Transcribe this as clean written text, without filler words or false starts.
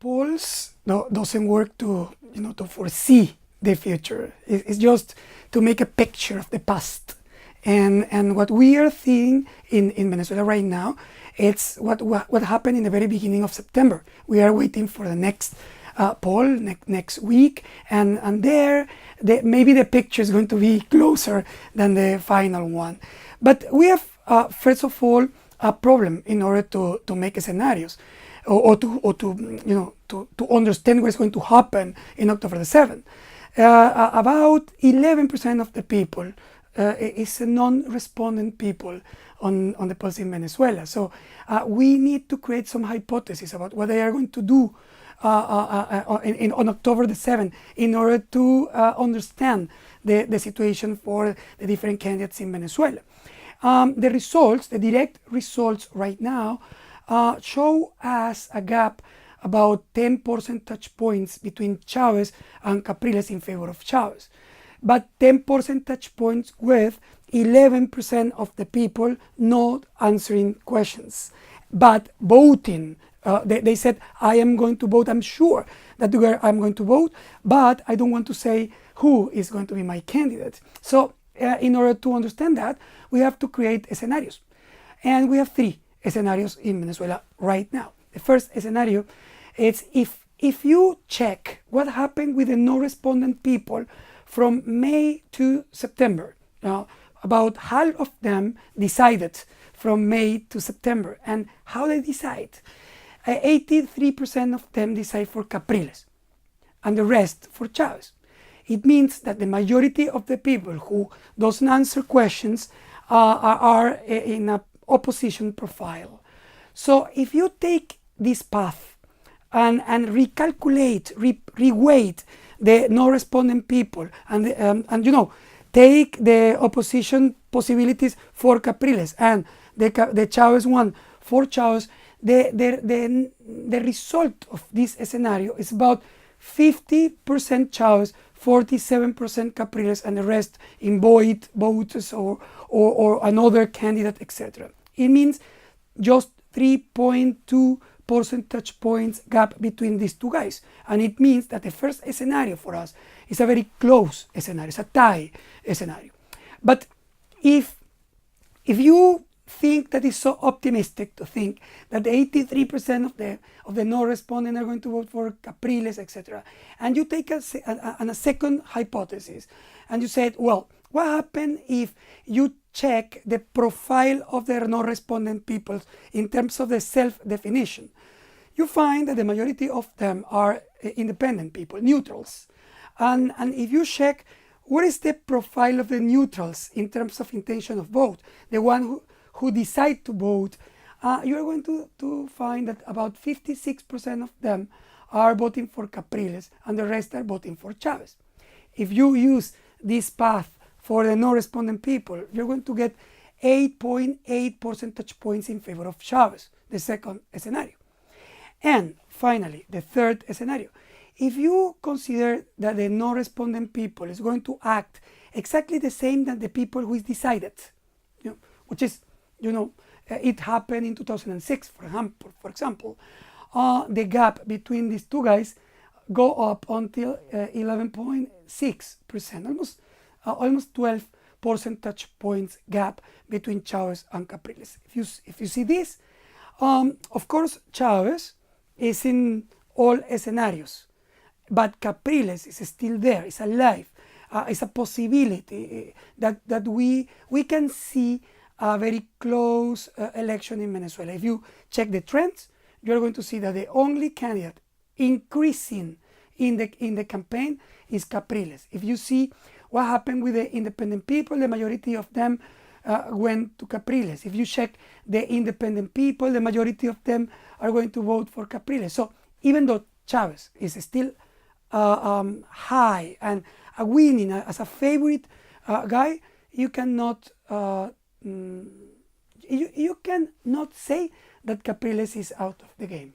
polls doesn't work to to foresee the future. It's just to make a picture of the past. And what we are seeing in Venezuela right now, it's what happened in the very beginning of September. We are waiting for the next poll next week, and there maybe the picture is going to be closer than the final one. But we have first of all a problem in order to make scenarios, or to understand what's going to happen in October the 7th. About 11% of the people is a non-respondent people on the polls in Venezuela. So we need to create some hypotheses about what they are going to do on October the 7th in order to understand the situation for the different candidates in Venezuela. The results, the direct results right now, show us a gap about 10 percentage points between Chavez and Capriles in favor of Chavez, but 10 percentage points with 11% of the people not answering questions, but voting. They said, I am going to vote, I'm sure that I'm going to vote, but I don't want to say who is going to be my candidate. So in order to understand that, we have to create scenarios. And we have 3 scenarios in Venezuela right now. The first scenario is if you check what happened with the no-respondent people from May to September. Now, about half of them decided from May to September. And how they decide? 83% of them decide for Capriles and the rest for Chavez. It means that the majority of the people who doesn't answer questions are in an opposition profile. So if you take this path and recalculate, reweight the no-respondent people and take the opposition possibilities for Capriles and the Chavez one for Chavez, the result of this scenario is about 50% Chavez, 47% Capriles, and the rest in votes or another candidate, etc. It means just 3.2 percentage points gap between these two guys. And it means that the first scenario for us is a very close scenario, it's a tie scenario. But if you think that is so optimistic to think that 83% of the no-respondent are going to vote for Capriles, etc., and you take a second hypothesis and you said, well, what happens if you check the profile of the no-respondent people in terms of the self-definition? You find that the majority of them are independent people, neutrals. And if you check what is the profile of the neutrals in terms of intention of vote, the one who decide to vote, you're going to find that about 56% of them are voting for Capriles and the rest are voting for Chavez. If you use this path for the no-respondent people, you're going to get 8.8 percentage points in favor of Chavez, the second scenario. And finally, the third scenario. If you consider that the no-respondent people is going to act exactly the same than the people who is decided, which is, it happened in 2006, for example, the gap between these two guys go up until 11.6%, almost 12 percentage points gap between Chavez and Capriles. If you see this, of course, Chavez is in all scenarios, but Capriles is still there, it's alive, it's a possibility that we can see a very close election in Venezuela. If you check the trends, you're going to see that the only candidate increasing in the campaign is Capriles. If you see what happened with the independent people, the majority of them went to Capriles. If you check the independent people, the majority of them are going to vote for Capriles. So even though Chavez is still high and winning as a favorite guy, you cannot you cannot say that Capriles is out of the game.